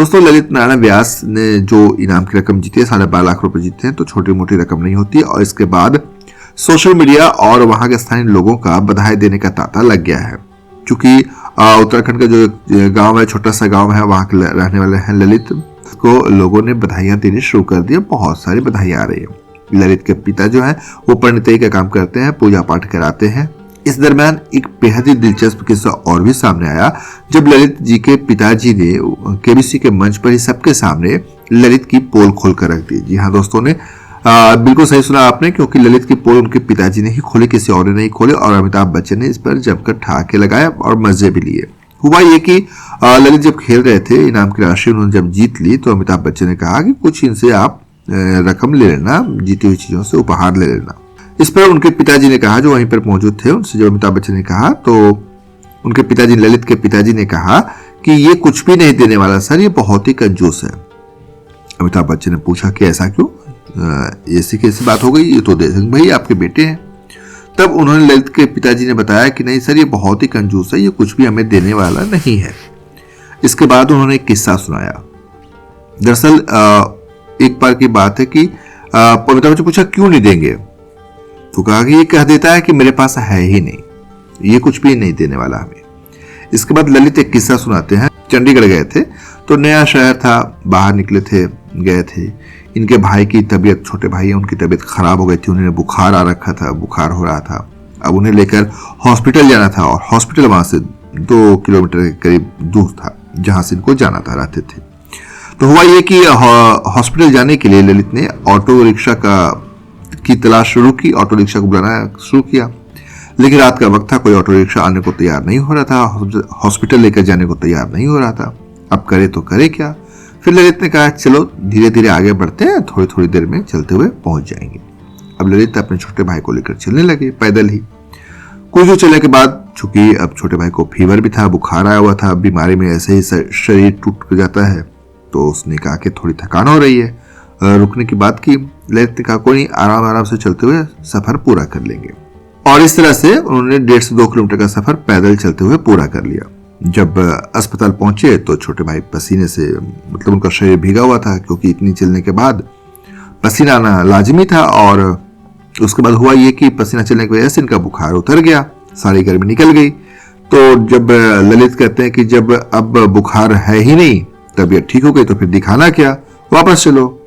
दोस्तों ललित नारायण व्यास ने जो इनाम की रकम जीती है 12.5 लाख रुपए जीते हैं, तो छोटी मोटी रकम नहीं होती। और इसके बाद सोशल मीडिया और वहां के स्थानीय लोगों का बधाई देने का तांता लग गया है। क्योंकि उत्तराखंड का जो गांव है, छोटा सा गांव है, वहां के रहने वाले हैं ललित को लोगों ने बधाइयां देनी शुरू कर दी। बहुत सारी बधाई आ रही है। ललित के पिता जो है वो पंडिताई का काम करते हैं, पूजा पाठ कराते हैं। इस दरम्यान एक बेहद ही दिलचस्प किस्सा और भी सामने आया, जब ललित जी के पिताजी ने केबीसी के मंच पर ही सबके सामने ललित की पोल खोल कर रख दी। जी हाँ दोस्तों ने बिल्कुल सही सुना आपने, क्योंकि ललित की पोल उनके पिताजी ने ही खोली, किसी और ने नहीं खोले। और अमिताभ बच्चन ने इस पर जमकर ठहाके लगाया और मजे भी लिए। हुआ ये कि ललित जब खेल रहे थे, इनाम की राशि उन्होंने जब जीत ली, तो अमिताभ बच्चन ने कहा कि कुछ इनसे आप रकम ले लेना, जीती हुई चीजों से उपहार ले लेना। इस पर उनके पिताजी ने कहा, जो वहीं पर मौजूद थे, उनसे जब अमिताभ बच्चन ने कहा, तो उनके पिताजी, ललित के पिताजी ने कहा कि ये कुछ भी नहीं देने वाला सर, ये बहुत ही कंजूस है। अमिताभ बच्चन ने पूछा कि ऐसा क्यों, ऐसी कैसी बात हो गई, ये तो देख भाई आपके बेटे हैं। तब उन्होंने ललित के पिताजी ने बताया कि नहीं सर, ये बहुत ही कंजूस है, ये कुछ भी हमें देने वाला नहीं है। इसके बाद उन्होंने एक किस्सा सुनाया। दरअसल एक बार की बात है कि अमिताभ बच्चन पूछा क्यों नहीं देंगे, तो कहा कि ये कह देता है कि मेरे पास है ही नहीं, ये कुछ भी नहीं देने वाला हमें। इसके बाद ललित एक किस्सा सुनाते हैं। चंडीगढ़ गए थे, तो नया शहर था, बाहर निकले थे, गए थे। इनके भाई की तबीयत, छोटे भाई है, उनकी तबीयत खराब हो गई थी, उन्हें बुखार आ रखा था, बुखार हो रहा था। अब उन्हें लेकर हॉस्पिटल जाना था, और हॉस्पिटल वहां से 2 किलोमीटर के करीब दूर था, जहां से इनको जाना था, रहते थे। तो हुआ ये कि हॉस्पिटल जाने के लिए ललित ने ऑटो रिक्शा की तलाश शुरू की, ऑटो रिक्शा को बुलाना शुरू किया। लेकिन रात का वक्त था, कोई ऑटो रिक्शा आने को तैयार नहीं हो रहा था, हॉस्पिटल लेकर जाने को तैयार नहीं हो रहा था। अब करे तो करे क्या। फिर ललित ने कहा चलो धीरे धीरे आगे बढ़ते हैं, थोड़ी थोड़ी देर में चलते हुए पहुंच जाएंगे। अब ललित अपने छोटे भाई को लेकर चलने लगे, पैदल ही। कुछ दूर चलने के बाद, चूंकि अब छोटे भाई को फीवर भी था, बुखार आया हुआ था, बीमारी में ऐसे ही शरीर टूट जाता है, तो उसने कहा कि थोड़ी थकान हो रही है, रुकने की बात की। ललित ने कहा कोई आराम आराम से चलते हुए सफर पूरा कर लेंगे। और इस तरह से उन्होंने 1.5 से 2 किलोमीटर का सफर पैदल चलते हुए पूरा कर लिया। जब अस्पताल पहुंचे तो छोटे भाई पसीने से, मतलब उनका शरीर भीगा हुआ था, क्योंकि इतनी चलने के बाद पसीना आना लाजमी था। और उसके बाद हुआ ये कि पसीना चलने की वजह से इनका बुखार उतर गया, सारी गर्मी निकल गई। तो जब ललित कहते हैं कि जब अब बुखार है ही नहीं, तबीयत ठीक हो गई, तो फिर दिखाना क्या, वापस चलो।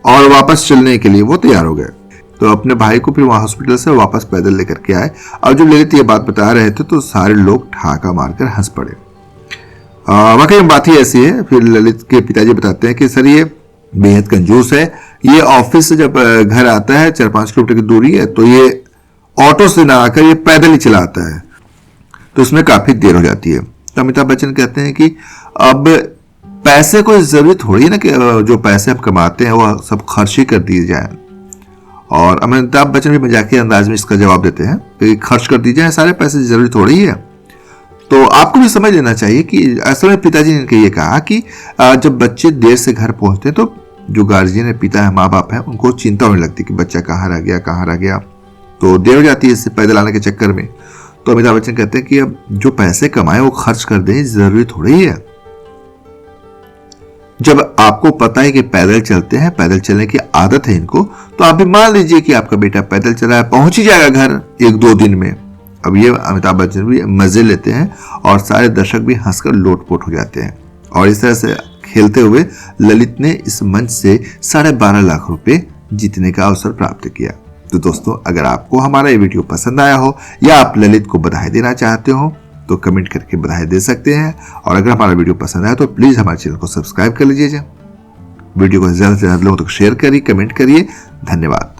और वापस चलने के लिए वो तैयार हो गए। तो अपने भाई को फिर वहां हॉस्पिटल से वापस पैदल लेकर के आए। और जब ललित ये बात बता रहे थे, तो सारे लोग ठहाका मारकर हंस पड़े। वाकई में बात ही ऐसी है। फिर ललित के पिताजी बताते हैं कि सर ये बेहद कंजूस है, ये ऑफिस से जब घर आता है, 4-5 किलोमीटर की दूरी है, तो ये ऑटो से ना आकर ये पैदल ही चला आता है, तो उसमें काफी देर हो जाती है। तो अमिताभ बच्चन कहते हैं कि अब पैसे को जरूरी थोड़ी है ना कि जो पैसे हम कमाते हैं वो सब खर्च ही कर दिए जाए। और अमिताभ बच्चन भी मजाकिया अंदाज में इसका जवाब देते हैं कि खर्च कर दी जाए सारे पैसे, जरूरी थोड़ी है। तो आपको भी समझ लेना चाहिए कि असल में पिताजी ने ये कहा कि जब बच्चे देर से घर पहुंचते हैं, तो जो गार्जियन है, पिता है, माँ बाप है, उनको चिंता होने लगती है कि बच्चा कहाँ रह गया, कहाँ रह गया। तो देर हो जाती है इससे पैदल आने के चक्कर में। तो अमिताभ बच्चन कहते हैं कि अब जो पैसे कमाए वो खर्च कर दें, जरूरी थोड़ी है। जब आपको पता है कि पैदल चलते हैं, पैदल चलने की आदत है इनको, तो आप भी मान लीजिए कि आपका बेटा पैदल चला है, पहुंच ही जाएगा घर 1-2 दिन में। अब ये अमिताभ बच्चन भी मजे लेते हैं और सारे दर्शक भी हंसकर लोटपोट हो जाते हैं। और इस तरह से खेलते हुए ललित ने इस मंच से 12.5 लाख रुपए जीतने का अवसर प्राप्त किया। तो दोस्तों, अगर आपको हमारा ये वीडियो पसंद आया हो या आप ललित को बधाई देना चाहते हो, तो कमेंट करके बधाई दे सकते हैं। और अगर हमारा वीडियो पसंद आया तो प्लीज हमारे चैनल को सब्सक्राइब कर लीजिए। वीडियो को ज्यादा से ज्यादा लोगों तक शेयर करिए, कमेंट करिए। धन्यवाद।